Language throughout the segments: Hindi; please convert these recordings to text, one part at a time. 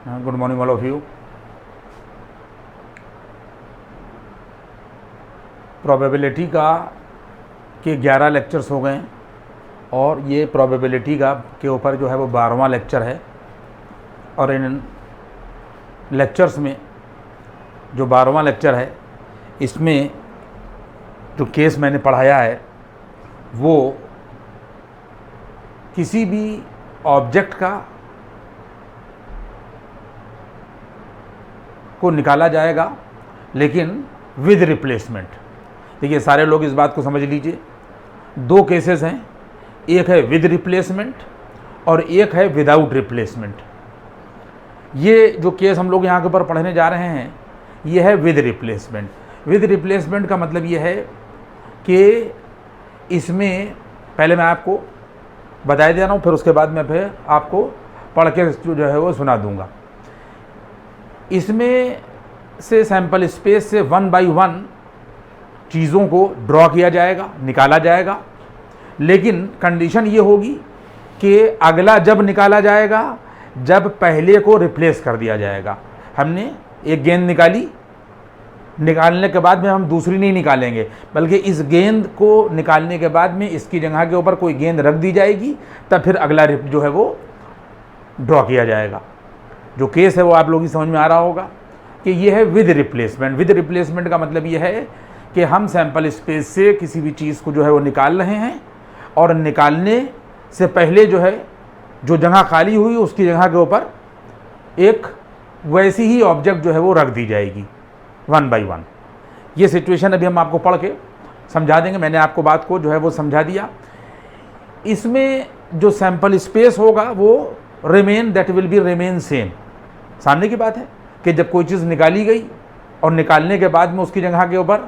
Good morning all of you. Probability का के 11 लेक्चर्स हो गए और ये प्रोबेबिलिटी का के ऊपर जो है वो 12वां लेक्चर है। और इन लेक्चर्स में जो 12वां लेक्चर है इसमें जो केस मैंने पढ़ाया है वो किसी भी ऑब्जेक्ट को निकाला जाएगा लेकिन विद रिप्लेसमेंट। देखिए सारे लोग इस बात को समझ लीजिए, दो केसेस हैं, एक है विद रिप्लेसमेंट और एक है विदाउट रिप्लेसमेंट। ये जो केस हम लोग यहाँ के ऊपर पढ़ने जा रहे हैं ये है विद रिप्लेसमेंट। विद रिप्लेसमेंट का मतलब ये है कि इसमें पहले मैं आपको बता दे रहा हूँ, फिर उसके बाद मैं फिर आपको पढ़ के जो है वो सुना दूंगा। इसमें से सैंपल स्पेस से 1 बाई 1 चीज़ों को ड्रॉ किया जाएगा, निकाला जाएगा, लेकिन कंडीशन ये होगी कि अगला जब निकाला जाएगा जब पहले को रिप्लेस कर दिया जाएगा। हमने एक गेंद निकाली, निकालने के बाद में हम दूसरी नहीं निकालेंगे, बल्कि इस गेंद को निकालने के बाद में इसकी जगह के ऊपर कोई गेंद रख दी जाएगी, तब फिर अगला जो है वो ड्रॉ किया जाएगा। जो केस है वो आप लोगों की समझ में आ रहा होगा कि ये है विद रिप्लेसमेंट। विद रिप्लेसमेंट का मतलब ये है कि हम सैंपल स्पेस से किसी भी चीज़ को जो है वो निकाल रहे हैं और निकालने से पहले जो है जो जगह खाली हुई उसकी जगह के ऊपर एक वैसी ही ऑब्जेक्ट जो है वो रख दी जाएगी 1 बाई 1। ये सिचुएशन अभी हम आपको पढ़ के समझा देंगे। मैंने आपको बात को जो है वो समझा दिया। इसमें जो सैंपल स्पेस होगा वो that will be remain same. सामने की बात है कि जब कोई चीज़ निकाली गई और निकालने के बाद में उसकी जगह के ऊपर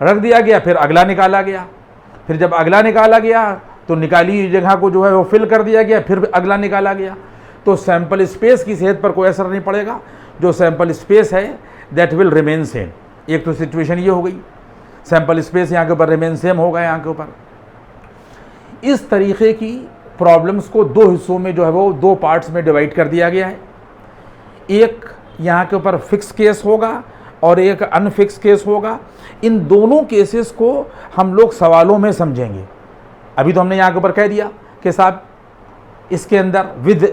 रख दिया गया, फिर अगला निकाला गया, फिर जब अगला निकाला गया तो निकाली हुई जगह को जो है वो फिल कर दिया गया, फिर अगला निकाला गया। तो सैंपल स्पेस की सेहत पर कोई असर नहीं पड़ेगा। जो सैंपल स्पेस है दैट विल रिमेन सेम। एक तो सिचुएशन ये हो गई, सैंपल स्पेस यहाँ के ऊपर रिमेन सेम होगा। यहाँ के ऊपर इस तरीके की प्रॉब्लम्स को दो हिस्सों में जो है वो दो पार्ट्स में डिवाइड कर दिया गया है। एक यहाँ के ऊपर फिक्स केस होगा और एक अनफिक्स केस होगा। इन दोनों केसेस को हम लोग सवालों में समझेंगे। अभी तो हमने यहाँ के ऊपर कह दिया कि साहब इसके अंदर विद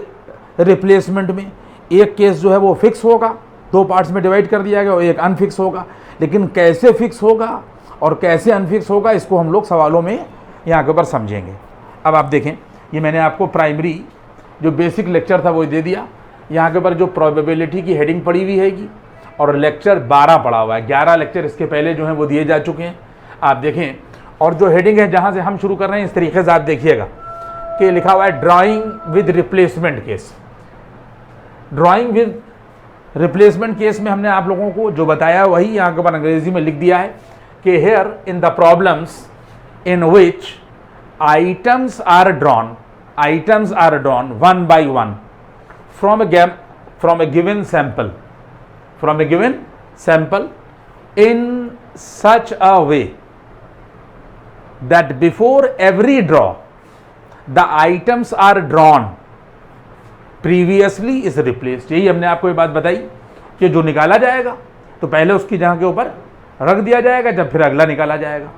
रिप्लेसमेंट में एक केस जो है वो फिक्स होगा, दो पार्ट्स में डिवाइड कर दिया गया, और एक अनफिक्स होगा। लेकिन कैसे फिक्स होगा और कैसे अनफिक्स होगा इसको हम लोग सवालों में यहाँ के ऊपर समझेंगे। अब आप देखें, ये मैंने आपको प्राइमरी जो बेसिक लेक्चर था वो दे दिया। यहाँ के ऊपर जो प्रोबेबिलिटी की हेडिंग पड़ी हुई हैगी और लेक्चर 12 पड़ा हुआ है। 11 लेक्चर इसके पहले जो हैं वो दिए जा चुके हैं, आप देखें। और जो हेडिंग है जहाँ से हम शुरू कर रहे हैं इस तरीके से आप देखिएगा कि लिखा हुआ है drawing with replacement case. Drawing with replacement case में हमने आप लोगों को जो बताया वही यहाँ के ऊपर अंग्रेजी में लिख दिया है कि here in the problems in which items are drawn 1 by 1 from a given sample in such a way that before every draw the items are drawn previously is replaced। यही हमने आपको ये बात बताई कि जो निकाला जाएगा तो पहले उसकी जगह के ऊपर रख दिया जाएगा, जब फिर अगला निकाला जाएगा।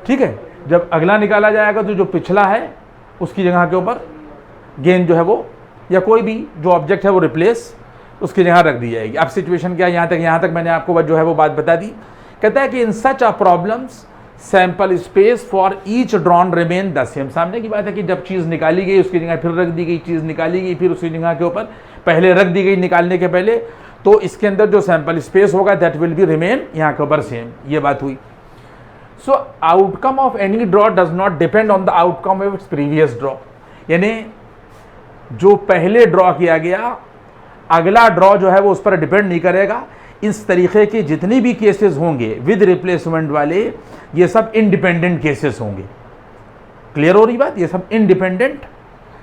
ठीक है, जब अगला निकाला जाएगा तो जो पिछला है उसकी जगह के ऊपर गेंद जो है वो या कोई भी जो ऑब्जेक्ट है वो रिप्लेस उसकी जगह रख दी जाएगी। अब सिचुएशन क्या है, यहाँ तक मैंने आपको जो है वो बात बता दी। कहता है कि in such a problems sample space for each drawn remain the same. सामने की बात है कि जब चीज़ निकाली गई उसकी जगह फिर रख दी गई, चीज़ निकाली गई फिर उसकी जगह के ऊपर पहले रख दी गई निकालने के पहले, तो इसके अंदर जो सैंपल स्पेस होगा दैट विल बी रिमेन यहाँ के ऊपर सेम। ये बात हुई। So outcome of any draw does not depend on the outcome of its previous draw। यानी जो पहले ड्रॉ किया गया अगला ड्रॉ जो है वो उस पर डिपेंड नहीं करेगा। इस तरीके के जितनी भी केसेस होंगे विद रिप्लेसमेंट वाले ये सब इंडिपेंडेंट केसेस होंगे। क्लियर हो रही बात? ये सब इंडिपेंडेंट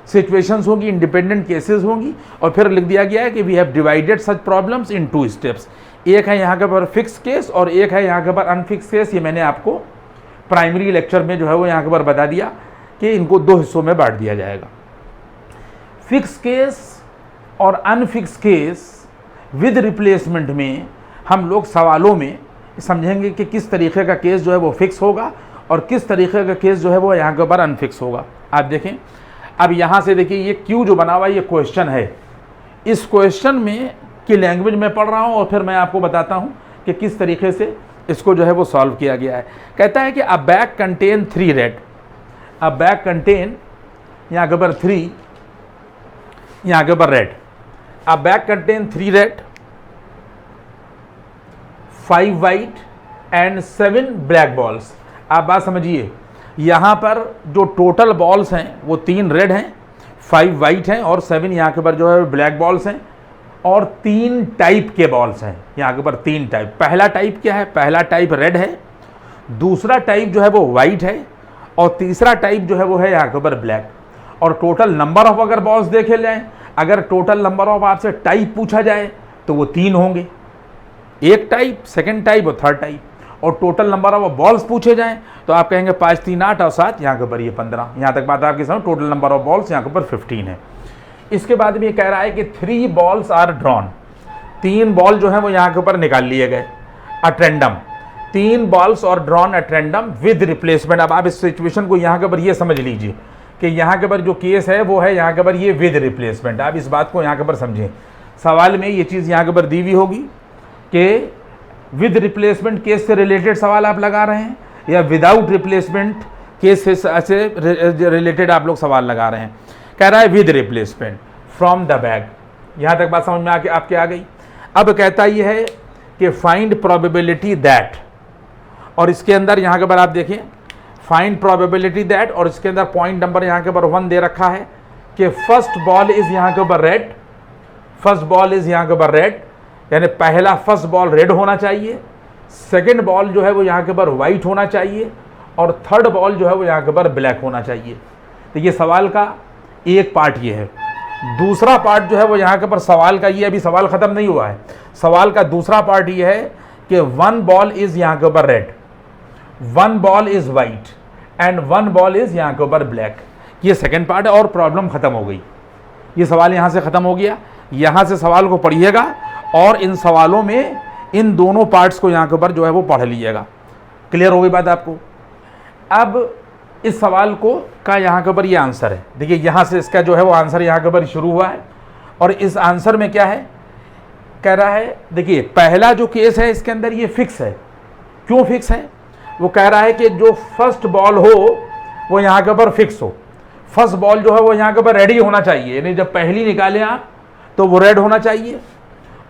सिचुएशंस होंगी, इंडिपेंडेंट केसेस होंगी। और फिर लिख दिया गया है कि we have divided such problems in 2 steps. एक है यहाँ के ऊपर फिक्स केस और एक है यहाँ के ऊपर अनफिक्स केस। ये मैंने आपको प्राइमरी लेक्चर में जो है वो यहाँ के ऊपर बता दिया कि इनको 2 हिस्सों में बांट दिया जाएगा। फिक्स केस और अनफिक्स केस विद रिप्लेसमेंट में हम लोग सवालों में समझेंगे कि किस तरीके का केस जो है वो फिक्स होगा और किस तरीके का केस जो है वो यहाँ के ऊपर अनफिक्स होगा। आप देखें, अब यहाँ से देखिए ये क्यू जो बना हुआ है ये क्वेश्चन है। इस क्वेश्चन में की लैंग्वेज में पढ़ रहा हूँ और फिर मैं आपको बताता हूँ कि किस तरीके से इसको जो है वो सॉल्व किया गया है। कहता है कि अ बैग कंटेन 3 रेड, अ बैग कंटेन यहाँ के ऊपर 3, यहाँ के ऊपर red, a bag contain 3 red, 5 white and 7 black balls. आप बात समझिए, यहाँ पर जो टोटल बॉल्स हैं वो 3 रेड हैं, 5 वाइट हैं और 7 यहाँ के ऊपर जो है ब्लैक बॉल्स हैं और 3 टाइप के बॉल्स हैं यहाँ के ऊपर 3 टाइप। पहला टाइप क्या है? पहला टाइप रेड है, दूसरा टाइप जो है वो वाइट है और तीसरा टाइप जो है वो है यहाँ के ऊपर ब्लैक। और टोटल नंबर ऑफ अगर बॉल्स देखे जाएँ, अगर टोटल नंबर ऑफ आपसे टाइप पूछा जाए तो वो 3 होंगे, एक टाइप, सेकंड टाइप और थर्ड टाइप। और टोटल नंबर ऑफ बॉल्स पूछे जाएं तो आप कहेंगे 5 3 8 और 7, यहाँ के ऊपर ये 15। यहाँ तक बात आपकी समझ। टोटल नंबर ऑफ बॉल्स यहाँ के ऊपर 15 है। इसके बाद में ये कह रहा है कि 3 बॉल्स आर ड्रॉन, 3 बॉल जो है वो यहाँ के ऊपर निकाल लिए गए अटेंडम, 3 बॉल्स और ड्रॉन अटेंडम विद रिप्लेसमेंट। अब आप इस सिचुएशन को यहाँ के ऊपर ये समझ लीजिए कि यहाँ के ऊपर जो केस है वो है यहाँ के ऊपर ये विद रिप्लेसमेंट। आप इस बात को यहाँ के ऊपर समझें, सवाल में ये चीज़ यहाँ के ऊपर दी हुई होगी कि विद रिप्लेसमेंट केस से रिलेटेड सवाल आप लगा रहे हैं या विदाउट रिप्लेसमेंट केस से रिलेटेड आप लोग सवाल लगा रहे हैं। कह रहा है with replacement from the bag. यहाँ तक बात समझ में आपके आ गई। अब कहता ये है कि फाइंड प्रोबेबिलिटी दैट, और इसके अंदर यहाँ के ऊपर आप देखिए फाइंड प्रोबेबिलिटी दैट, और इसके अंदर पॉइंट नंबर यहाँ के ऊपर 1 दे रखा है कि फर्स्ट बॉल इज यहाँ के ऊपर रेड, फर्स्ट बॉल इज यहाँ के ऊपर रेड, यानी पहला फर्स्ट बॉल रेड होना चाहिए, सेकंड बॉल जो है वो यहाँ के ऊपर वाइट होना चाहिए और थर्ड बॉल जो है वो यहाँ के ऊपर ब्लैक होना चाहिए। तो ये सवाल का एक पार्ट ये है। दूसरा पार्ट जो है वो यहाँ के ऊपर सवाल का, ये अभी सवाल ख़त्म नहीं हुआ है, सवाल का दूसरा पार्ट ये है कि 1 बॉल इज़ यहाँ के ऊपर red, 1 ball is white and 1 ball is यहाँ के ऊपर ब्लैक। ये सेकेंड पार्ट है और प्रॉब्लम ख़त्म हो गई। ये सवाल यहाँ से ख़त्म हो गया। यहाँ से सवाल को पढ़िएगा और इन सवालों में इन दोनों पार्ट्स को यहाँ के ऊपर जो है वो पढ़ लीजिएगा। क्लियर हो गई बात आपको? अब इस सवाल को का यहाँ के ऊपर ये आंसर है। देखिए यहाँ से इसका जो है वो आंसर यहाँ के ऊपर शुरू हुआ है और इस आंसर में क्या है, कह रहा है देखिए पहला जो केस है इसके अंदर ये फिक्स है। क्यों फिक्स है? वो कह रहा है कि जो फर्स्ट बॉल हो वो यहाँ के ऊपर फिक्स हो। फर्स्ट बॉल जो है वो यहाँ के ऊपर रेडी होना चाहिए, यानी जब पहली निकाले आप तो वो रेड होना चाहिए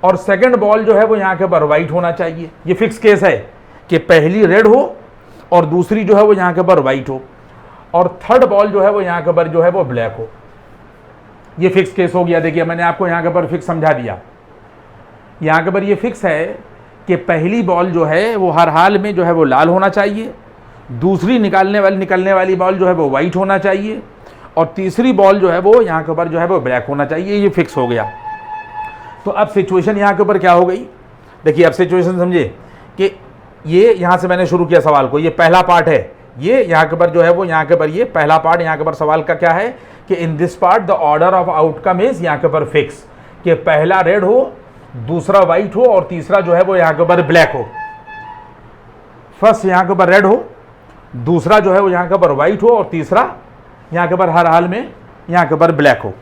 और सेकंड बॉल जो है वो यहाँ के ऊपर वाइट होना चाहिए। ये फिक्स केस है कि पहली रेड हो और दूसरी जो है वो यहाँ के ऊपर वाइट हो और थर्ड बॉल जो है वो यहाँ के ऊपर जो है वो ब्लैक हो। ये फिक्स केस हो गया। देखिए मैंने आपको यहाँ के ऊपर फिक्स समझा दिया। यहाँ के ऊपर ये फिक्स है कि पहली बॉल जो है वो हर हाल में जो है वो लाल होना चाहिए, दूसरी निकलने वाली बॉल जो है वो वाइट होना चाहिए और तीसरी बॉल जो है वो यहाँ के ऊपर जो है वो ब्लैक होना चाहिए। ये फिक्स हो गया। तो अब सिचुएशन यहाँ के ऊपर क्या हो गई? देखिए अब सिचुएशन समझिए कि ये यहाँ से मैंने शुरू किया सवाल को, ये पहला पार्ट है, ये यहाँ के ऊपर जो है वो यहाँ के ऊपर ये पहला पार्ट यहाँ के ऊपर सवाल का क्या है कि in this part the order of outcome is यहाँ के ऊपर फिक्स, कि पहला रेड हो, दूसरा वाइट हो और तीसरा जो है वो यहाँ के ऊपर ब्लैक हो। फर्स्ट यहाँ के ऊपर रेड हो, दूसरा जो है वो यहाँ के ऊपर वाइट हो और तीसरा यहाँ के ऊपर हर हाल में यहाँ के ऊपर ब्लैक हो।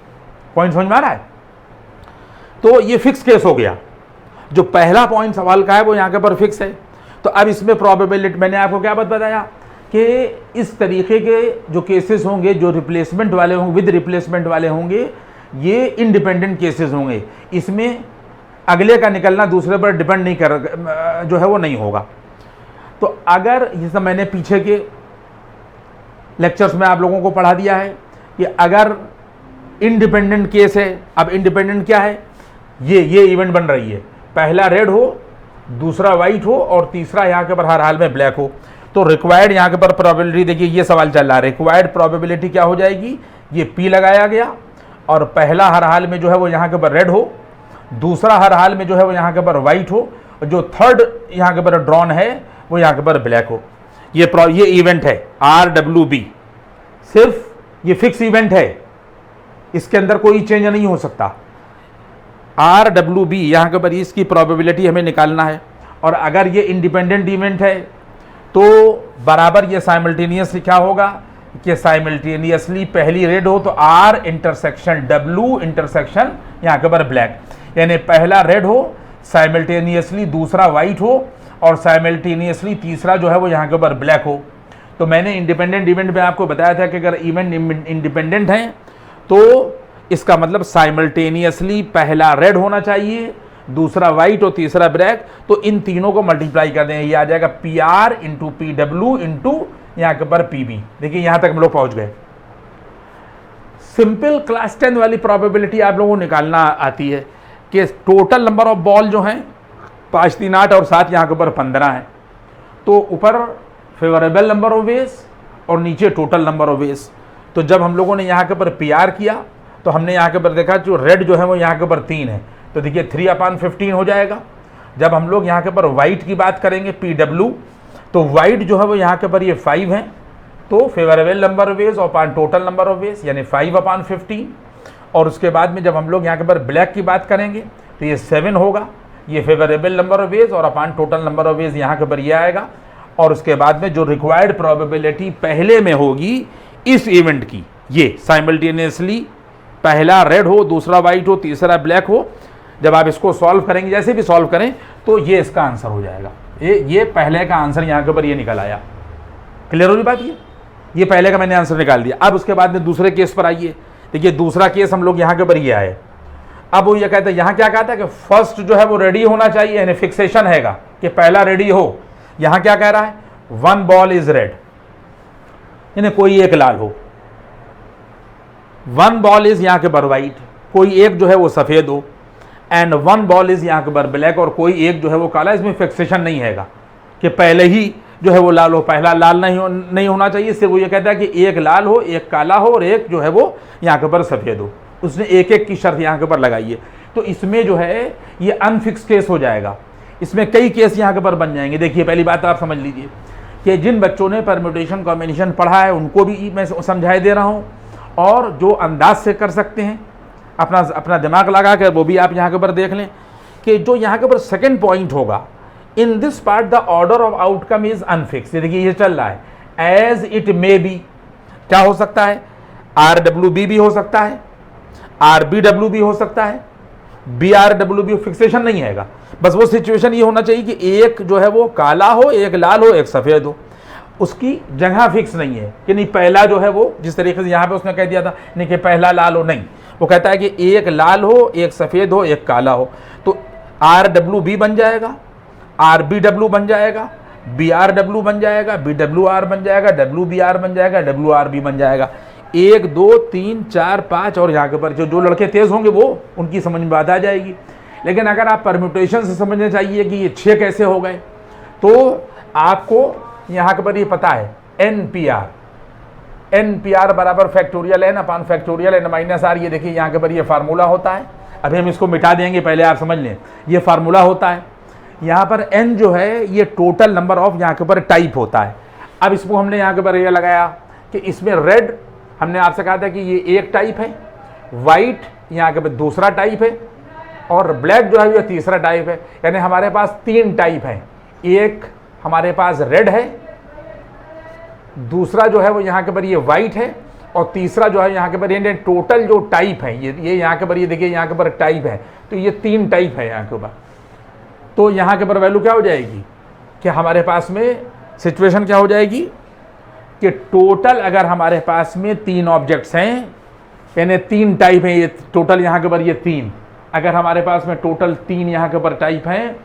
पॉइंट समझ में आ रहा है? तो ये फिक्स केस हो गया। जो पहला पॉइंट सवाल का है वो यहाँ के ऊपर फिक्स है। तो अब इसमें प्रोबेबिलिटी मैंने आपको क्या बताया कि इस तरीके के जो केसेस होंगे जो रिप्लेसमेंट वाले होंगे, विद रिप्लेसमेंट वाले होंगे, ये इंडिपेंडेंट केसेस होंगे। इसमें अगले का निकलना दूसरे पर डिपेंड नहीं कर जो है वो नहीं होगा। तो अगर जैसे मैंने पीछे के लेक्चर्स में आप लोगों को पढ़ा दिया है कि अगर इंडिपेंडेंट केस है, अब इंडिपेंडेंट क्या है, ये इवेंट बन रही है, पहला रेड हो, दूसरा वाइट हो और तीसरा यहाँ के ऊपर हर हाल में ब्लैक हो, तो रिक्वायर्ड यहाँ के ऊपर प्रोबेबिलिटी, देखिए ये सवाल चल रहा है, रिक्वायर्ड प्रोबेबिलिटी क्या हो जाएगी, ये पी लगाया गया और पहला हर हाल में जो है वो यहाँ के ऊपर रेड हो, दूसरा हर हाल में जो है वो यहाँ के ऊपर वाइट हो और जो थर्ड यहाँ के ऊपर ड्रॉन है वो यहाँ के ऊपर ब्लैक हो। ये इवेंट है RWB, सिर्फ ये फिक्स इवेंट है, इसके अंदर कोई चेंज नहीं हो सकता। आर डब्ल्यू बी यहाँ के ऊपर इसकी प्रोबेबिलिटी हमें निकालना है, और अगर ये इंडिपेंडेंट इवेंट है तो बराबर ये साइमल्टेनियसली क्या होगा कि साइमल्टेनियसली पहली रेड हो तो आर इंटरसेक्शन डब्ल्यू इंटरसेक्शन यहाँ के ऊपर ब्लैक, यानी पहला रेड हो साइमल्टेनियसली दूसरा वाइट हो और साइमल्टेनियसली तीसरा जो है वो यहाँ के ऊपर ब्लैक हो। तो मैंने इंडिपेंडेंट इवेंट में आपको बताया था कि अगर इवेंट इंडिपेंडेंट हैं तो इसका मतलब साइमल्टेनियसली पहला रेड होना चाहिए, दूसरा वाइट और तीसरा ब्लैक। तो इन तीनों को मल्टीप्लाई कर दें, ये आ जाएगा P are into P W into यहाँ के ऊपर पी बी। देखिए यहाँ तक हम लोग पहुँच गए। सिंपल क्लास 10 वाली प्रोबेबिलिटी आप लोगों को निकालना आती है कि टोटल नंबर ऑफ बॉल जो हैं 5 3 8 और 7 यहाँ के ऊपर 15 हैं। तो ऊपर फेवरेबल नंबर ऑफ वेज और नीचे टोटल नंबर ऑफ वेज। तो जब हम लोगों ने यहाँ के ऊपर पी आर किया तो हमने यहाँ के ऊपर देखा जो रेड जो है वो यहाँ के ऊपर 3 है, तो देखिए 3/15 हो जाएगा। जब हम लोग यहाँ के ऊपर वाइट की बात करेंगे पी डब्ल्यू, तो वाइट जो है वो यहाँ के ऊपर ये 5 है, तो फेवरेबल नंबर ऑफ वेज और टोटल नंबर ऑफ वेज यानी 5/15। और उसके बाद में जब हम लोग यहाँ के ऊपर ब्लैक की बात करेंगे तो ये 7 होगा, ये फेवरेबल नंबर ऑफ वेज और upon total number of ways यहाँ के ऊपर ये आएगा। और उसके बाद में जो रिक्वायर्ड प्रोबेबिलिटी पहले में होगी इस इवेंट की, ये साइमल्टेनियसली पहला रेड हो दूसरा वाइट हो तीसरा ब्लैक हो, जब आप इसको सॉल्व करेंगे जैसे भी सॉल्व करें तो ये इसका आंसर हो जाएगा। ये पहले का आंसर यहाँ के ऊपर ये निकल आया। क्लियर हो रही बात? ये पहले का मैंने आंसर निकाल दिया। अब उसके बाद में दूसरे केस पर आइए। देखिए दूसरा केस हम लोग यहाँ के ऊपर ये आए। अब वो ये कहते हैं, यहाँ क्या कहता है कि फर्स्ट जो है वो रेडी होना चाहिए, यानी फिक्सेशन हैगा कि पहला रेडी हो। यहाँ क्या कह रहा है, 1 बॉल इज रेड, यानी कोई एक लाल हो। 1 बॉल इज यहाँ के ऊपर वाइट, कोई एक जो है वो सफ़ेद हो। एंड 1 बॉल इज यहाँ के ऊपर ब्लैक, और कोई एक जो है वो काला। इसमें फिक्सेशन नहीं हैगा कि पहले ही जो है वो लाल हो, पहला लाल नहीं होना चाहिए। सिर्फ वो ये कहता है कि एक लाल हो एक काला हो और एक जो है वो यहाँ के ऊपर सफ़ेद हो। उसने एक एक की शर्त यहाँ के ऊपर लगाई है। तो इसमें जो है ये अनफिक्स केस हो जाएगा। इसमें कई केस यहाँ के ऊपर बन जाएंगे। देखिए पहली बात आप समझ लीजिए कि जिन बच्चों ने परम्यूटेशन कॉम्बिनेशन पढ़ा है उनको भी मैं समझाई दे रहा हूँ, और जो अंदाज से कर सकते हैं अपना दिमाग लगा कर वो भी आप यहाँ के ऊपर देख लें कि जो यहाँ के ऊपर सेकेंड पॉइंट होगा, in this part the order of outcome is unfix. देखिए ये चल रहा है एज इट मे बी। क्या हो सकता है, RWB भी हो सकता है, RBW भी हो सकता है, BRWB। फिक्सेशन नहीं हैगा, बस वो सिचुएशन ये होना चाहिए कि एक जो है वो काला हो एक लाल हो एक सफ़ेद हो। उसकी जगह फिक्स नहीं है कि नहीं पहला जो है वो जिस तरीके से यहाँ पे उसने कह दिया था नहीं कि पहला लाल हो, नहीं, वो कहता है कि एक लाल हो एक सफ़ेद हो एक काला हो। तो RWB बन जाएगा, RBW बन जाएगा, BRW बन जाएगा, BWR बन जाएगा, WBR बन जाएगा, WRB बन जाएगा। 1 2 3 4 5 और यहाँ के ऊपर जो लड़के तेज़ होंगे वो उनकी समझ में बात आ जाएगी। लेकिन अगर आप परम्यूटेशन से समझना चाहिए कि ये 6 कैसे हो गए, तो आपको यहाँ के ऊपर ये पता है NPR बराबर factorial n upon factorial n minus r। ये देखिए यहाँ के ऊपर ये फार्मूला होता है। अभी हम इसको मिटा देंगे, पहले आप समझ लें ये फार्मूला होता है। यहाँ पर n जो है ये टोटल नंबर ऑफ यहाँ के ऊपर टाइप होता है। अब इसको हमने यहाँ के ऊपर ये लगाया कि इसमें रेड हमने आपसे कहा था कि ये एक टाइप है, वाइट यहाँ के ऊपर दूसरा टाइप है, और ब्लैक जो है ये तीसरा टाइप है। यानी हमारे पास 3 टाइप हैं। एक हमारे पास रेड है, दूसरा जो है वो यहाँ के ऊपर ये वाइट है, और तीसरा जो है यहाँ के ऊपर ये टोटल जो टाइप है ये यहाँ के ऊपर ये देखिए यहाँ के ऊपर टाइप है। तो ये 3 टाइप है यहाँ के ऊपर। तो यहाँ के ऊपर वैल्यू क्या हो जाएगी कि हमारे पास में सिचुएशन क्या हो जाएगी कि टोटल अगर हमारे पास में 3 ऑब्जेक्ट्स हैं, यानी 3 टाइप हैं, ये टोटल यहाँ के ऊपर ये 3, अगर हमारे पास में टोटल 3 यहाँ के ऊपर टाइप हैं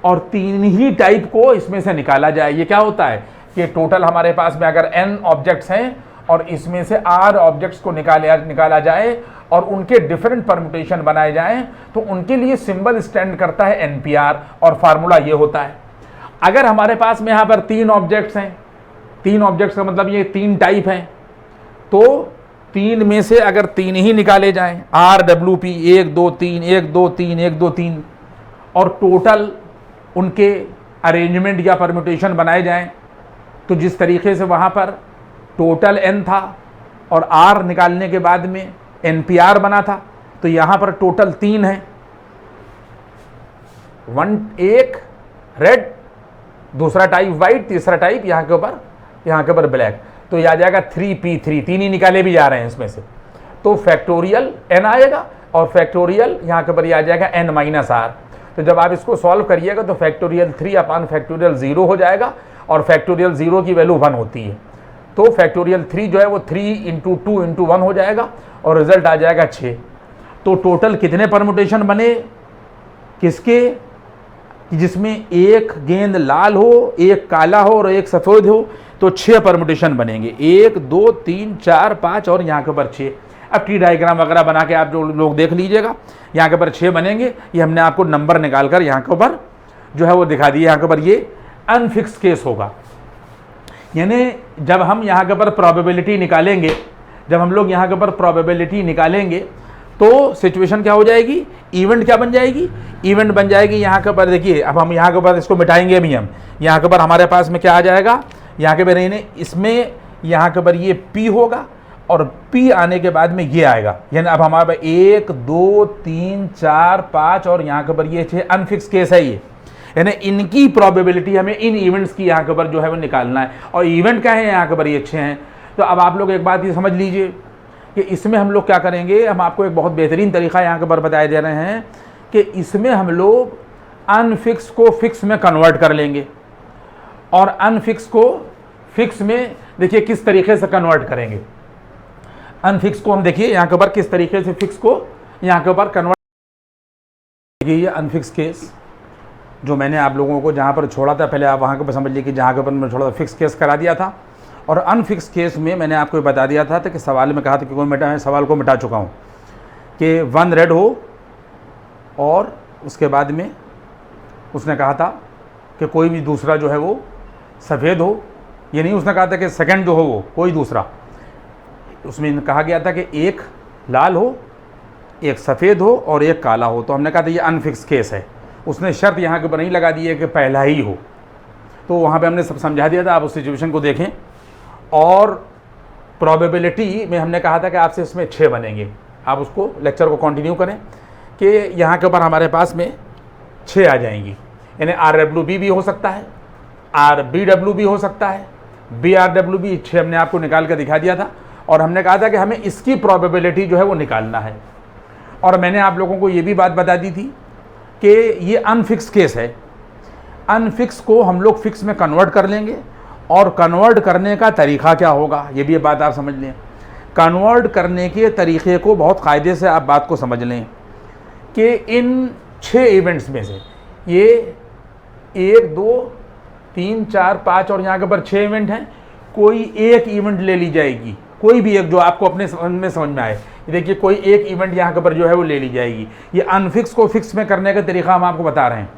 और 3 ही टाइप को इसमें से निकाला जाए, ये क्या होता है कि टोटल हमारे पास में अगर n ऑब्जेक्ट्स हैं और इसमें से r ऑब्जेक्ट्स को निकाला जाए और उनके डिफरेंट परम्यूटेशन बनाए जाएं, तो उनके लिए सिंबल स्टैंड करता है NPR, और फार्मूला ये होता है। अगर हमारे पास में यहाँ पर 3 ऑब्जेक्ट्स हैं, 3 ऑब्जेक्ट्स का मतलब ये 3 टाइप हैं, तो 3 में से अगर 3 ही निकाले जाएं, RWP 1 2 3 1 2 3 1 2 3, और टोटल उनके अरेंजमेंट या परम्यूटेशन बनाए जाएं, तो जिस तरीके से वहाँ पर टोटल n था और r निकालने के बाद में NPR बना था, तो यहाँ पर टोटल 3 है एक रेड, दूसरा टाइप वाइट, तीसरा टाइप यहाँ के ऊपर ब्लैक, तो ये आ जाएगा 3p3, तीन ही निकाले भी जा रहे हैं इसमें से, तो फैक्टोरियल n आएगा और फैक्टोरियल यहाँ के ऊपर ये आ जाएगा n-r। तो जब आप इसको सॉल्व करिएगा तो फैक्टोरियल 3 अपॉन फैक्टोरियल 0 हो जाएगा और फैक्टोरियल 0 की वैल्यू 1 होती है, तो फैक्टोरियल 3 जो है वो 3 × 2 × 1 हो जाएगा और रिजल्ट आ जाएगा 6। तो टोटल कितने परमुटेशन बने किसके, जिसमें एक गेंद लाल हो, एक काला हो और एक सफ़ेद हो, तो 6 परमुटेशन बनेंगे, 1 2 3 4 5 और यहाँ के ऊपर 6। अब टी डायग्राम वगैरह बना के आप जो लोग देख लीजिएगा, यहाँ के ऊपर 6 बनेंगे। ये हमने आपको नंबर निकाल कर यहाँ के ऊपर जो है वो दिखा दिया। यहाँ के ऊपर ये अनफिक्स केस होगा, यानी जब हम यहाँ के ऊपर प्रोबेबिलिटी निकालेंगे, जब हम लोग यहाँ के ऊपर प्रोबेबिलिटी निकालेंगे तो सिचुएशन क्या हो जाएगी, इवेंट क्या बन जाएगी, इवेंट बन जाएगी यहाँ के ऊपर। देखिए अब हम यहाँ के ऊपर इसको मिटाएंगे अभी हम, यहाँ के ऊपर हमारे पास में क्या आ जाएगा, यहाँ के ऊपर इसमें यहाँ के ऊपर ये P होगा और P आने के बाद में ये आएगा, यानी अब हमारे पास 1 2 3 4 5 और यहाँ के ऊपर ये 6 अनफिक्स केस है ये, यानी इनकी प्रोबेबिलिटी हमें इन इवेंट्स की यहाँ के ऊपर जो है वो निकालना है, और इवेंट क्या है यहाँ के ऊपर ये 6 हैं। तो अब आप लोग एक बात ये समझ लीजिए कि इसमें हम लोग क्या करेंगे, हम आपको एक बहुत बेहतरीन तरीका यहाँ के ऊपर बताए दे रहे हैं कि इसमें हम लोग अनफिक्स को फिक्स में कन्वर्ट कर लेंगे और अनफिक्स को फिक्स में देखिए किस तरीके से कन्वर्ट करेंगे। अनफिक्स को हम देखिए यहाँ के ऊपर किस तरीके से फिक्स को यहाँ के ऊपर कन्वर्ट, देखिए ये अनफिक्स केस जो मैंने आप लोगों को जहाँ पर छोड़ा था, पहले आप वहाँ के ऊपर समझ लीजिए कि जहाँ के ऊपर मैं छोड़ा था फिक्स केस करा दिया था, और अनफिक्स केस में मैंने आपको बता दिया था कि सवाल में कहा था कि कोई मैं सवाल को मिटा चुका हूँ कि 1 रेड हो और उसके बाद में उसने कहा था कि कोई भी दूसरा जो है वो सफ़ेद हो, ये नहीं उसने कहा था कि सेकंड जो हो वो कोई दूसरा, उसमें कहा गया था कि एक लाल हो, एक सफ़ेद हो और एक काला हो। तो हमने कहा था ये अनफिक्स केस है, उसने शर्त यहाँ के ऊपर नहीं लगा दी है कि पहला ही हो, तो वहाँ पे हमने सब समझा दिया था। आप उस सिचुएशन को देखें, और प्रोबेबिलिटी में हमने कहा था कि आपसे इसमें 6 बनेंगे। आप उसको लेक्चर को कंटिन्यू करें कि यहाँ के ऊपर हमारे पास में 6 आ जाएंगी, यानी RWB भी हो सकता है, RBW भी हो सकता है, BRW भी 6 हमने आपको निकाल कर दिखा दिया था, और हमने कहा था कि हमें इसकी प्रोबेबिलिटी जो है वो निकालना है। और मैंने आप लोगों को ये भी बात बता दी थी कि ये अनफिक्स केस है, अनफिक्स को हम लोग फिक्स में कन्वर्ट कर लेंगे, और कन्वर्ट करने का तरीक़ा क्या होगा ये भी बात आप समझ लें। कन्वर्ट करने के तरीक़े को बहुत क़ायदे से आप बात को समझ लें कि इन 6 इवेंट्स में से ये 1 2 3 4 5 और यहाँ के ऊपर 6 इवेंट हैं, कोई एक इवेंट ले ली जाएगी, कोई भी एक जो आपको अपने समझ में आए। देखिए कोई एक इवेंट यहाँ के ऊपर जो है वो ले ली जाएगी। ये अनफिक्स को फिक्स में करने का तरीका हम आपको बता रहे हैं।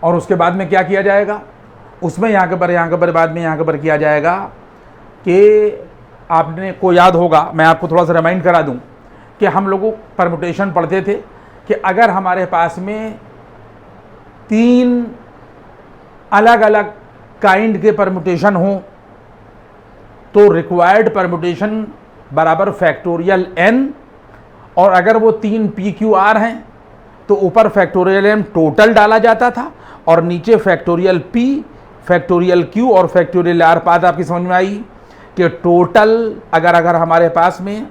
और उसके बाद में क्या किया जाएगा, उसमें यहाँ के ऊपर बाद में यहाँ के ऊपर किया जाएगा कि आपने को याद होगा, मैं आपको थोड़ा सा रिमाइंड करा दूँ कि हम लोग परमुटेशन पढ़ते थे कि अगर हमारे पास में 3 अलग अलग काइंड के परमुटेशन हों तो रिक्वायर्ड परमुटेशन बराबर फैक्टोरियल n, और अगर वो 3 PQR हैं तो ऊपर फैक्टोरियल m टोटल डाला जाता था और नीचे फैक्टोरियल p, फैक्टोरियल q और फैक्टोरियल r। बात आपकी समझ में आई कि टोटल अगर हमारे पास में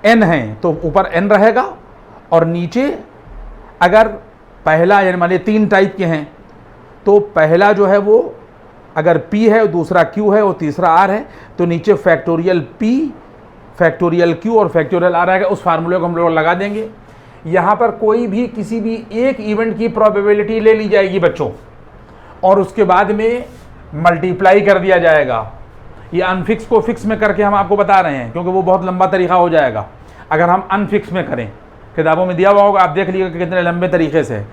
n है तो ऊपर n रहेगा, और नीचे अगर पहला यानी मान लीजिए 3 टाइप के हैं तो पहला जो है वो अगर p है, दूसरा q है और तीसरा r है, तो नीचे फैक्टोरियल p, फैक्टोरियल q और फैक्टोरियल r आएगा। उस फार्मूले को हम लोग लगा देंगे। यहाँ पर कोई भी किसी भी एक इवेंट की प्रोबेबिलिटी ले ली जाएगी बच्चों, और उसके बाद में मल्टीप्लाई कर दिया जाएगा। ये अनफिक्स को फिक्स में करके हम आपको बता रहे हैं क्योंकि वो बहुत लंबा तरीका हो जाएगा अगर हम अनफिक्स में करें। किताबों में दिया हुआ होगा, आप देख लीजिएगा कि कितने लंबे तरीके से।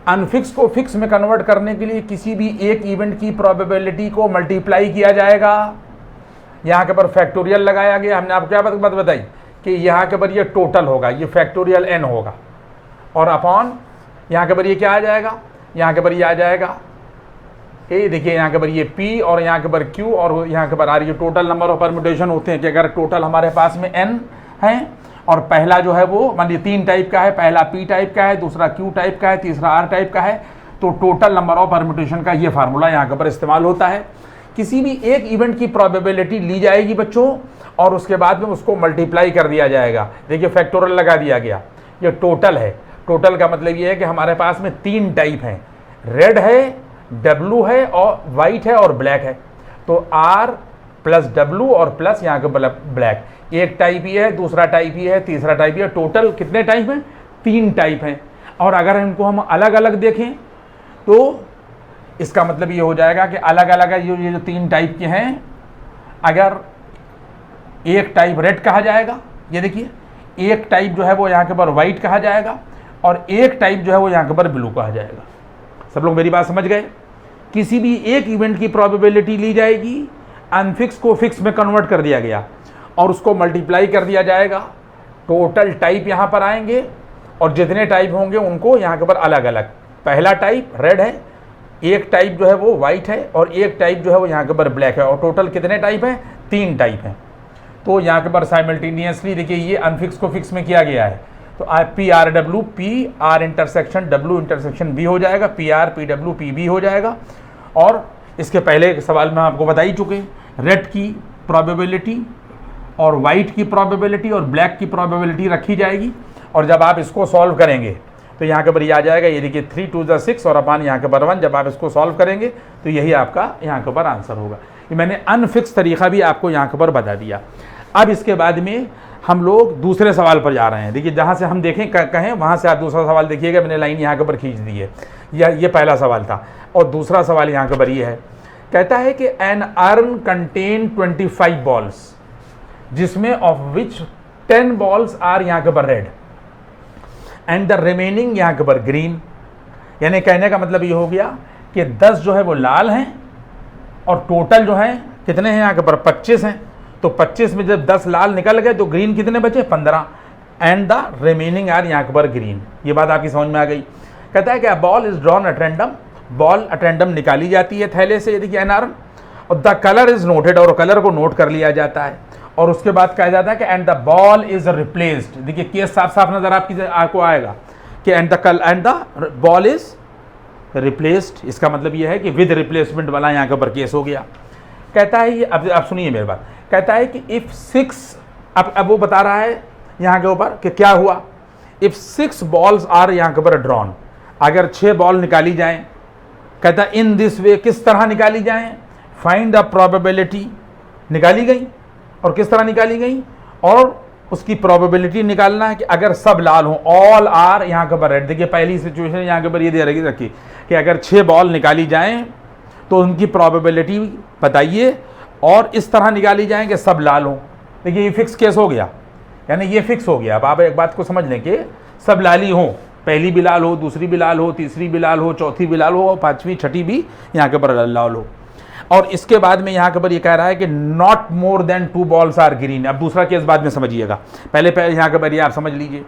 अनफिक्स को फिक्स में कन्वर्ट करने के लिए किसी भी एक इवेंट की प्रोबेबिलिटी को मल्टीप्लाई किया जाएगा। यहाँ के ऊपर फैक्टोरियल लगाया गया, हमने आपको क्या बात बताई कि यहाँ के ऊपर ये टोटल होगा, ये फैक्टोरियल n होगा, और अपॉन यहाँ के ऊपर ये क्या आ जाएगा, यहाँ के ऊपर ये आ जाएगा कि देखिए यहाँ के ऊपर ये p और यहाँ के ऊपर q और यहाँ के ऊपर r। ये टोटल नंबर ऑफ परम्यूटेशन होते हैं कि अगर टोटल हमारे पास में n हैं और पहला जो है वो मान लीजिए 3 टाइप का है, पहला P टाइप का है, दूसरा Q टाइप का है, तीसरा R टाइप का है, तो टोटल नंबर ऑफ परम्यूटेशन का ये फार्मूला यहाँ के ऊपर इस्तेमाल होता है। किसी भी एक इवेंट की प्रोबेबिलिटी ली जाएगी बच्चों और उसके बाद में उसको मल्टीप्लाई कर दिया जाएगा। देखिए फैक्टोरियल लगा दिया गया, ये टोटल है। टोटल का मतलब ये है कि हमारे पास में 3 टाइप हैं, रेड है, डब्लू है और वाइट है और ब्लैक है। तो R प्लस डब्लू और प्लस यहाँ के ब्लैक, एक टाइप ही है, दूसरा टाइप ही है, तीसरा टाइप ही है। टोटल कितने टाइप हैं? 3 टाइप हैं। और अगर इनको हम अलग अलग देखें तो इसका मतलब ये हो जाएगा कि अलग अलग है ये जो 3 टाइप के हैं। अगर एक टाइप रेड कहा जाएगा, ये देखिए, एक टाइप जो है वो यहाँ के ऊपर वाइट कहा जाएगा और एक टाइप जो है वो यहाँ के ऊपर ब्लू कहा जाएगा। सब लोग मेरी बात समझ गए? किसी भी एक इवेंट की प्रोबेबिलिटी ली जाएगी, अनफिक्स को फिक्स में कन्वर्ट कर दिया गया और उसको मल्टीप्लाई कर दिया जाएगा। टोटल टाइप यहाँ पर आएंगे और जितने टाइप होंगे उनको यहाँ के ऊपर अलग अलग। पहला टाइप रेड है, एक टाइप जो है वो वाइट है और एक टाइप जो है वो यहाँ के ऊपर ब्लैक है। और टोटल कितने टाइप हैं? 3 टाइप हैं। तो यहाँ के ऊपर साइमल्टेनियसली देखिए ये अनफिक्स को फिक्स में किया गया है। तो P R W, P R intersection W intersection B हो जाएगा, P R P W P B हो जाएगा। और इसके पहले सवाल में आपको बता ही चुके, रेड की प्रोबेबिलिटी और वाइट की प्रोबेबिलिटी और ब्लैक की प्रोबेबिलिटी रखी जाएगी। और जब आप इसको सॉल्व करेंगे तो यहाँ के ऊपर ये आ जाएगा, ये देखिए 3 2 6 और अपान यहाँ के ऊपर 1। जब आप इसको सॉल्व करेंगे तो यही आपका यहाँ के ऊपर आंसर होगा। ये मैंने अनफिक्स तरीका भी आपको यहाँ के ऊपर बता दिया। अब इसके बाद में हम लोग दूसरे सवाल पर जा रहे हैं। देखिए जहाँ से हम देखें कहें वहाँ से आप दूसरा सवाल देखिएगा। मैंने लाइन यहाँ के ऊपर खींच दी है, ये पहला सवाल था। और दूसरा सवाल यहाँ के ऊपर ये है, कहता है कि एन अर्न कंटेन 25 बॉल्स जिसमें ऑफ विच 10 बॉल्स आर यहाँ के ऊपर रेड एंड द रिमेनिंग यहाँ के ऊपर ग्रीन। यानी कहने का मतलब ये हो गया कि 10 जो है वो लाल हैं और टोटल जो है कितने हैं यहाँ के ऊपर 25 हैं। तो 25 में जब 10 लाल निकल गए तो ग्रीन कितने बचे? 15 एंड द रिमेनिंग आर यहाँ के ऊपर ग्रीन। ये बात आपकी समझ में आ गई? कहता है कि a ball is drawn at random, ball at random निकाली जाती है थैले से, यदि एन आर, और द कलर इज नोटेड, और कलर को नोट कर लिया जाता है। और उसके बाद कहा जाता है कि and the ball is replaced. देखिए केस साफ साफ नजर आपको आएगा कि and the ball is replaced. इसका मतलब यह है कि विद रिप्लेसमेंट वाला यहाँ के ऊपर केस हो गया। कहता है ये, अब सुनिए मेरी बात, कहता है कि इफ 6, अब वो बता रहा है यहाँ के ऊपर कि क्या हुआ। इफ 6 बॉल्स आर यहाँ के ऊपर ड्रॉन, अगर 6 बॉल निकाली जाएं, कहता है इन दिस वे, किस तरह निकाली जाएं, फाइंड द प्रोबेबिलिटी। निकाली गई और किस तरह निकाली गई, और उसकी प्रोबेबिलिटी निकालना है कि अगर सब लाल हो, ऑल आर यहाँ के ऊपर रेड। देखिए पहली सिचुएशन यहाँ के ऊपर ये दे रखी कि अगर 6 बॉल निकाली जाएं तो उनकी प्रोबेबिलिटी बताइए और इस तरह निकाली जाए कि सब लाल हो। देखिए ये फिक्स केस हो गया, यानी ये फिक्स हो गया। अब आप एक बात को समझ लें कि सब लाल ही हो, पहली भी लाल हो, दूसरी भी लाल हो, तीसरी भी लाल हो, चौथी भी लाल हो और 5वीं 6ठी भी यहाँ के ऊपर लाल हो। और इसके बाद में यहाँ के ऊपर ये कह रहा है कि not more than 2 balls are green. अब दूसरा केस बाद में समझिएगा, पहले यहाँ के ऊपर ये आप समझ लीजिए।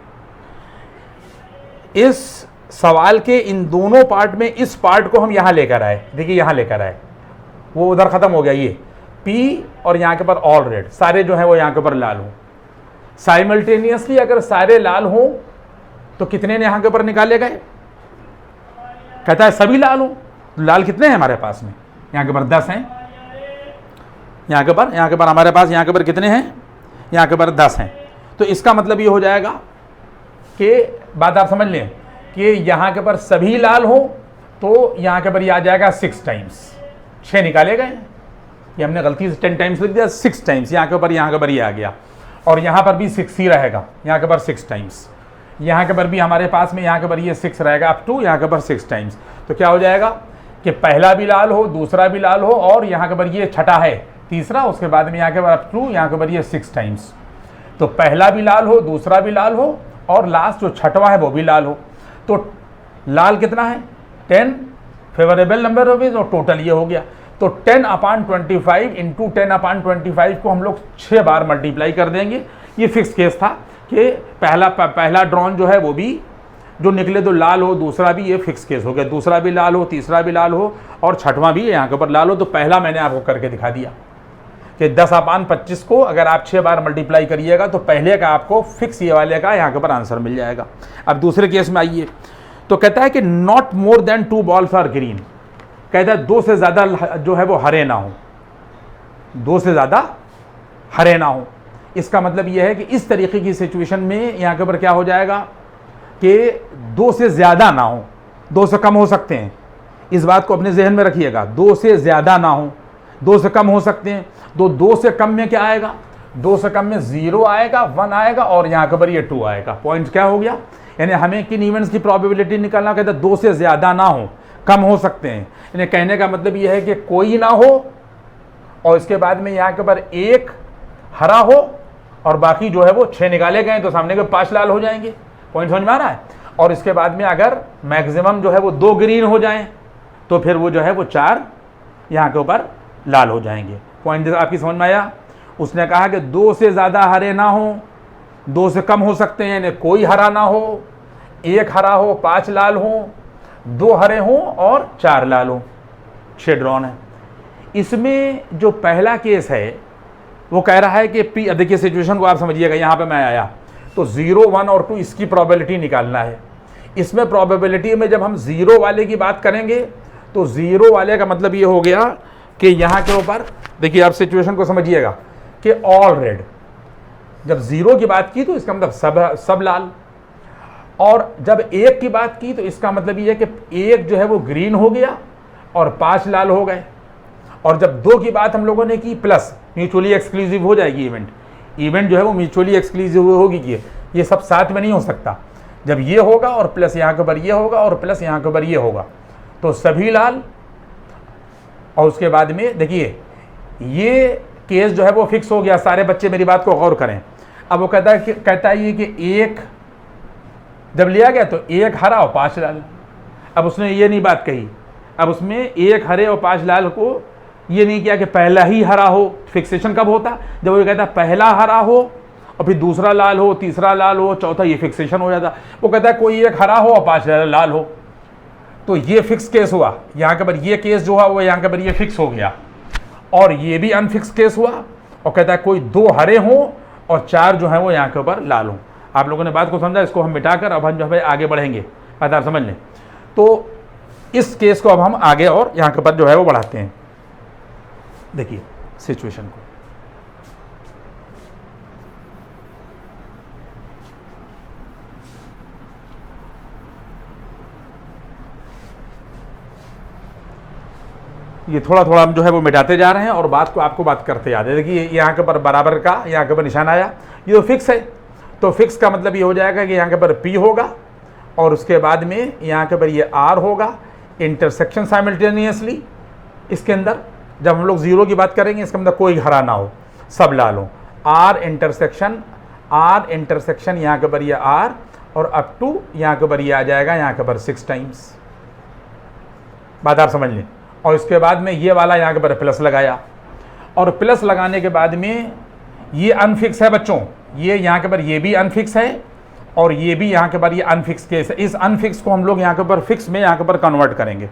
इस सवाल के इन दोनों पार्ट में इस पार्ट को हम यहाँ लेकर आए। देखिए यहाँ लेकर आए, वो उधर खत्म हो गया, ये P और यहाँ के ऊपर ऑल रेड, सारे जो है वो यहाँ के ऊपर लाल हो। साइमल्टेनियसली अगर सारे लाल हो तो कितने ने यहाँ के ऊपर निकाले गए? कहता है सभी लाल हो। लाल कितने हैं हमारे पास में? यहाँ के ऊपर 10 हैं। यहाँ के ऊपर हमारे पास यहाँ के ऊपर कितने हैं? यहाँ के ऊपर 10 हैं। तो इसका मतलब ये हो जाएगा कि बात आप समझ लें कि यहाँ के ऊपर सभी लाल हो तो यहाँ के ऊपर ये आ जाएगा 6 टाइम्स। 6 निकाले गए, ये हमने गलती से 10 टाइम्स लिख दिया, 6 टाइम्स यहाँ के ऊपर ये आ गया। और यहाँ पर भी 6 ही रहेगा, यहाँ के ऊपर 6 टाइम्स। यहाँ के ऊपर भी हमारे पास में यहाँ के ऊपर ये 6 रहेगा अप टू यहाँ के ऊपर 6 टाइम्स। तो क्या हो जाएगा कि पहला भी लाल हो, दूसरा भी लाल हो और यहाँ के ऊपर ये छठा है तीसरा, उसके बाद में यहाँ के ऊपर अप टू यहाँ के ऊपर ये 6 टाइम्स। तो पहला भी लाल हो, दूसरा भी लाल हो और लास्ट जो छठवां है वो भी लाल हो। तो लाल कितना है? 10 फेवरेबल नंबर ऑफ और टोटल ये हो गया। तो 10/25 इंटू 10/25 को हम लोग 6 बार मल्टीप्लाई कर देंगे। ये फिक्स केस था कि पहला ड्रॉन जो है वो भी जो निकले तो लाल हो, दूसरा भी, ये फिक्स केस हो गया, दूसरा भी लाल हो, तीसरा भी लाल हो और छठवां भी यहाँ के ऊपर लाल हो। तो पहला मैंने आपको करके दिखा दिया। कि 10/25 को अगर आप 6 बार मल्टीप्लाई करिएगा तो पहले का आपको फिक्स ये वाले का यहाँ के ऊपर आंसर मिल जाएगा। अब दूसरे केस में आइए, तो कहता है कि not more than 2 balls are green, कहता है 2 से ज़्यादा जो है वो हरे ना हो, 2 से ज़्यादा हरे ना हो। इसका मतलब यह है कि इस तरीके की सिचुएशन में यहाँ के ऊपर क्या हो जाएगा कि 2 से ज़्यादा ना हो, 2 से कम हो सकते हैं। इस बात को अपने जहन में रखिएगा, 2 से ज़्यादा ना हो, 2 से कम हो सकते हैं। तो 2 से कम में क्या आएगा, 2 से कम में 0 आएगा, 1 आएगा और यहाँ के ऊपर ये 2 आएगा। पॉइंट क्या हो गया, यानी हमें किन इवेंट्स की प्रोबेबिलिटी निकालना, कहता है 2 से ज़्यादा ना हो, कम हो सकते हैं। यानी कहने का मतलब ये है कि कोई ना हो और इसके बाद में यहाँ के ऊपर 1 हरा हो और बाकी जो है वो 6 निकाले गए तो सामने के 5 लाल हो जाएंगे। पॉइंट समझ में आ रहा है। और इसके बाद में अगर मैक्सिमम जो है वो 2 ग्रीन हो जाएं तो फिर वो जो है वो 4 यहाँ के ऊपर लाल हो जाएंगे। पॉइंट आपकी समझ में आया। उसने कहा कि 2 से ज़्यादा हरे ना हो, 2 से कम हो सकते हैं, यानी कोई हरा ना हो, 1 हरा हो, 5 लाल हो, 2 हरे हों और 4 लाल हो, 6 ड्रॉन है। इसमें जो पहला केस है वो कह रहा है कि पी, देखिए सिचुएशन को आप समझिएगा, यहाँ पे मैं आया तो 0, 1 और 2 इसकी प्रोबेबिलिटी निकालना है। इसमें प्रोबेबिलिटी में जब हम 0 वाले की बात करेंगे तो 0 वाले का मतलब ये हो गया कि यहाँ के ऊपर देखिए, आप सिचुएशन को समझिएगा कि ऑल रेड। जब 0 की बात की तो इसका मतलब सब लाल, और जब 1 की बात की तो इसका मतलब ये है कि 1 जो है वो ग्रीन हो गया और 5 लाल हो गए। और जब 2 की बात हम लोगों ने की, प्लस म्यूचुअली एक्सक्लूसिव हो जाएगी इवेंट जो है वो म्यूचुअली एक्सक्लूसिव होगी कि ये सब साथ में नहीं हो सकता। जब ये होगा और प्लस यहाँ के ऊपर ये होगा और प्लस यहाँ के ऊपर ये होगा तो सभी लाल। और उसके बाद में देखिए ये केस जो है वो फिक्स हो गया। सारे बच्चे मेरी बात को गौर करें। अब वो कहता है ये कि 1 जब लिया गया तो 1 हरा और 5 लाल। अब उसने ये नहीं बात कही, अब उसमें 1 हरे और 5 लाल को ये नहीं किया कि पहला ही हरा हो। फिक्सेशन कब होता, जब वो कहता है पहला हरा हो और फिर दूसरा लाल हो, तीसरा लाल हो, चौथा, ये फिक्सेशन हो जाता। वो कहता है कोई 1 हरा हो और 5 लाल हो, तो ये फिक्स केस हुआ। यहाँ के पर ये केस जो हुआ वो यहाँ के पर ये फिक्स हो गया। और ये भी अनफिक्स केस हुआ और कहता है कोई 2 हरे हों और 4 जो है वो यहाँ के ऊपर लाल हों। आप लोगों ने बात को समझा, इसको हम मिटाकर अब हम जो है आगे बढ़ेंगे, बात आप समझ लें। तो इस केस को अब हम आगे और यहाँ के ऊपर जो है वो बढ़ाते हैं। देखिए सिचुएशन को, ये थोड़ा थोड़ा हम जो है वो मिटाते जा रहे हैं और बात को आपको बात करते याद है। देखिए यहाँ के ऊपर बराबर का यहाँ के ऊपर निशान आया, ये तो फिक्स है। तो फिक्स का मतलब ये हो जाएगा कि यहाँ के ऊपर P होगा और उसके बाद में यहाँ के ऊपर ये R होगा, इंटरसेक्शन साइमल्टेनियसली। इसके अंदर जब हम लोग 0 की बात करेंगे इसका मतलब कोई हरा ना हो, सब लाल हो। R इंटरसेक्शन यहाँ के ऊपर ये R और अप टू यहाँ के ऊपर ये आ जाएगा यहाँ के ऊपर 6 टाइम्स। बात आप समझ लें। और इसके बाद में ये वाला यहाँ के ऊपर प्लस लगाया और प्लस लगाने के बाद में ये अनफिक्स है बच्चों, ये यहाँ के ऊपर ये भी अनफिक्स है और ये भी यहाँ के ऊपर ये अनफिक्स केस है। इस अनफिक्स को हम लोग यहाँ के ऊपर फिक्स में यहाँ के ऊपर कन्वर्ट करेंगे।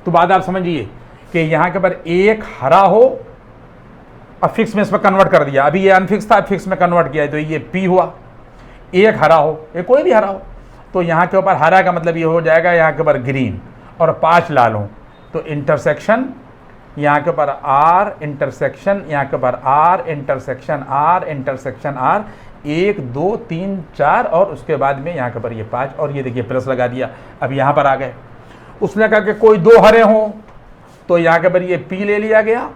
तो बात आप समझिए कि यहाँ के ऊपर 1 हरा हो अब फिक्स में इसमें कन्वर्ट कर दिया। अभी ये अनफिक्स था, फिक्स में कन्वर्ट किया तो ये P हुआ। 1 हरा हो, ये कोई भी हरा हो, तो यहाँ के ऊपर हरा का मतलब ये हो जाएगा यहाँ के ऊपर ग्रीन और 5 लाल हो। तो इंटरसेक्शन यहाँ के ऊपर R इंटरसेक्शन यहाँ के ऊपर R इंटरसेक्शन R 1 2 3 4 और उसके बाद में यहाँ के ऊपर ये 5 और ये देखिए प्लस लगा दिया। अब यहाँ पर आ गए। उसने कहा कि कोई 2 हरे हों तो यहाँ के ऊपर ये P ले लिया गया,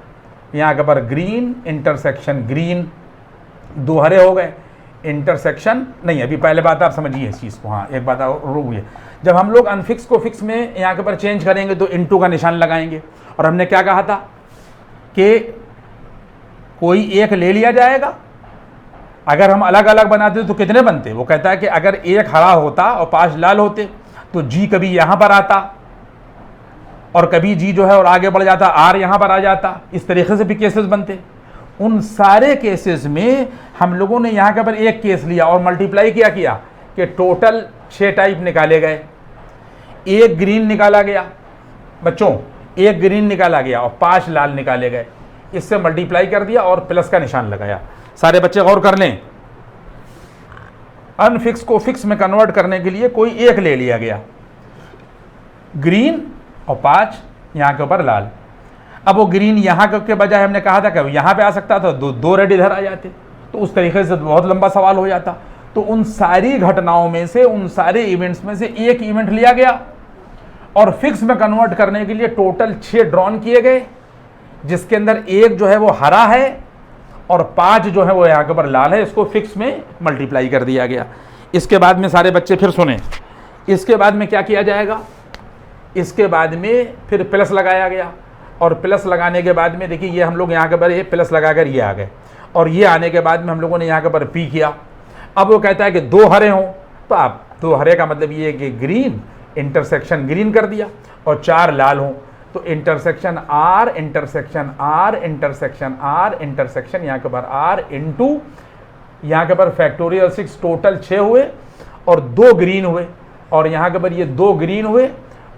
यहाँ के ऊपर ग्रीन इंटरसेक्शन ग्रीन, 2 हरे हो गए। इंटरसेक्शन नहीं, अभी पहले बात आप समझिए इस चीज़ को। हाँ एक बात रुकिए, जब हम लोग अनफिक्स को फिक्स में यहाँ के ऊपर चेंज करेंगे तो इनटू का निशान लगाएंगे। और हमने क्या कहा था कि कोई 1 ले लिया जाएगा। अगर हम अलग अलग बनाते तो कितने बनते? वो कहता है कि अगर 1 हरा होता और 5 लाल होते तो G कभी यहाँ पर आता और कभी G जो है और आगे बढ़ जाता, R यहाँ पर आ जाता। इस तरीके से भी केसेस बनते। उन सारे केसेस में हम लोगों ने यहाँ के ऊपर 1 केस लिया और मल्टीप्लाई किया कि टोटल 6 टाइप निकाले गए। 1 ग्रीन निकाला गया बच्चों, 1 ग्रीन निकाला गया और 5 लाल निकाले गए। इससे मल्टीप्लाई कर दिया और प्लस का निशान लगाया। सारे बच्चे गौर कर लें, अनफिक्स को फिक्स में कन्वर्ट करने के लिए कोई एक ले लिया गया, ग्रीन और 5 यहां के ऊपर लाल। अब वो ग्रीन यहां के बजाय हमने कहा था कि यहां पे आ सकता था, दो रेड इधर आ जाते, तो उस तरीके से बहुत लंबा सवाल हो जाता। तो उन सारी घटनाओं में से, उन सारे इवेंट्स में से एक इवेंट लिया गया और फिक्स में कन्वर्ट करने के लिए टोटल 6 ड्रॉन किए गए, जिसके अंदर एक जो है वो हरा है और 5 जो है वो यहाँ के ऊपर लाल है। इसको फिक्स में मल्टीप्लाई कर दिया गया। इसके बाद में सारे बच्चे फिर सुने, इसके बाद में क्या किया जाएगा, इसके बाद में फिर प्लस लगाया गया और प्लस लगाने के बाद में देखिए ये हम लोग यहाँ के ऊपर ये प्लस लगाकर ये आ गए और ये आने के बाद में हम लोगों ने यहाँ के ऊपर पी किया। अब वो कहता है कि 2 हरे हों, तो आप 2 हरे का मतलब ये है कि ग्रीन इंटरसेक्शन ग्रीन कर दिया और 4 लाल हों, तो intersection R intersection R intersection R intersection यहाँ के ऊपर आर इंटू यहाँ के ऊपर फैक्टोरियल 6, टोटल 6 हुए और 2 ग्रीन हुए और यहाँ के ऊपर ये 2 ग्रीन हुए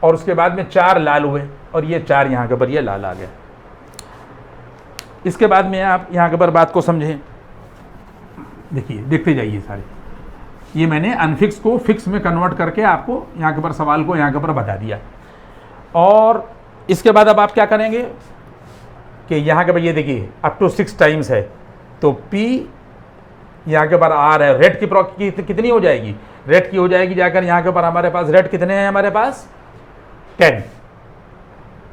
और उसके बाद में 4 लाल हुए और ये 4 यहाँ के ऊपर ये लाल आ गए। इसके बाद में आप यहाँ के ऊपर बात को समझें, देखिए देखते जाइए सारे, ये मैंने अनफिक्स को फिक्स में कन्वर्ट करके आपको यहाँ के ऊपर सवाल को यहाँ के ऊपर बता दिया। और इसके बाद अब आप क्या करेंगे कि यहाँ के ऊपर ये देखिए अप टू 6 टाइम्स है, तो P यहाँ के ऊपर R है, रेड की कितनी हो जाएगी, रेड की हो जाएगी जाकर यहाँ के ऊपर हमारे पास रेड कितने हैं, हमारे पास 10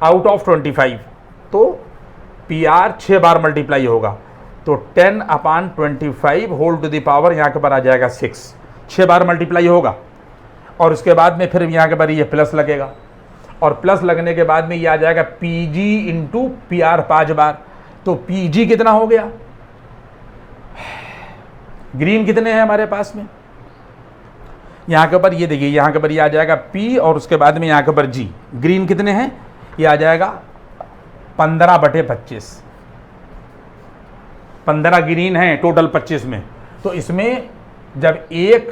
आउट ऑफ 25, तो PR 6 बार मल्टीप्लाई होगा, तो 10/25 होल टू द पावर यहाँ के ऊपर आ जाएगा 6 बार मल्टीप्लाई होगा। और उसके बाद में फिर यहाँ के ऊपर ये प्लस लगेगा और प्लस लगने के बाद में ये आ जाएगा PG इंटू PR 5 बार, तो PG कितना हो गया, ग्रीन कितने हैं हमारे पास में, यहाँ के ऊपर ये देखिए यहाँ के ऊपर ये आ जाएगा P और उसके बाद में यहाँ के ऊपर G, ग्रीन कितने हैं, ये आ जाएगा 15/25, 15 ग्रीन है टोटल 25 में। तो इसमें जब एक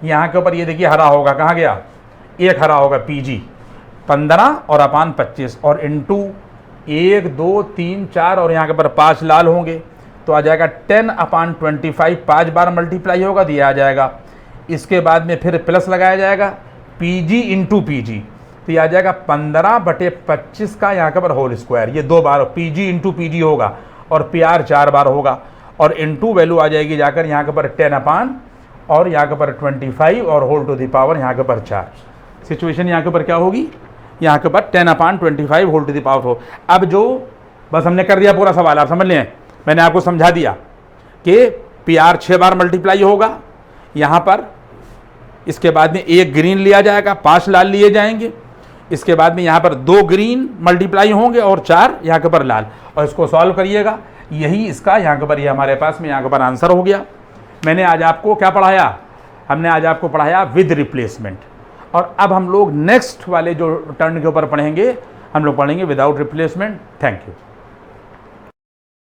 यहाँ के ऊपर ये देखिए हरा होगा, कहाँ गया, एक हरा होगा PG 15 और अपान 25 और इंटू 1 2 3 4 और यहाँ के ऊपर 5 लाल होंगे, तो आ जाएगा 10/25, 5 बार मल्टीप्लाई होगा तो ये आ जाएगा। इसके बाद में फिर प्लस लगाया जाएगा PG इंटू PG, तो ये आ जाएगा 15/25 का यहाँ के ऊपर होल स्क्वायर, ये 2 बार PG इंटू PG होगा और PR 4 बार होगा और इंटू वैल्यू आ जाएगी जाकर यहाँ के ऊपर 10 और यहाँ के ऊपर 25 और होल टू द पावर यहाँ के ऊपर 4। सिचुएशन यहाँ के ऊपर क्या होगी, यहाँ के ऊपर 10/25 होल टू द पावर हो। अब जो बस हमने कर दिया पूरा सवाल, आप समझ लें, मैंने आपको समझा दिया कि PR 6 बार मल्टीप्लाई होगा यहाँ पर, इसके बाद में 1 ग्रीन लिया जाएगा, 5 लाल लिए जाएंगे, इसके बाद में यहाँ पर 2 ग्रीन मल्टीप्लाई होंगे और 4 यहाँ के ऊपर लाल, और इसको सॉल्व करिएगा, यही इसका यहाँ के ऊपर ये हमारे पास में यहाँ के ऊपर आंसर हो गया। मैंने आज आपको क्या पढ़ाया, हमने आज आपको पढ़ाया विद रिप्लेसमेंट, और अब हम लोग नेक्स्ट वाले जो टर्न के ऊपर पढ़ेंगे, हम लोग पढ़ेंगे विदाउट रिप्लेसमेंट। Thank you.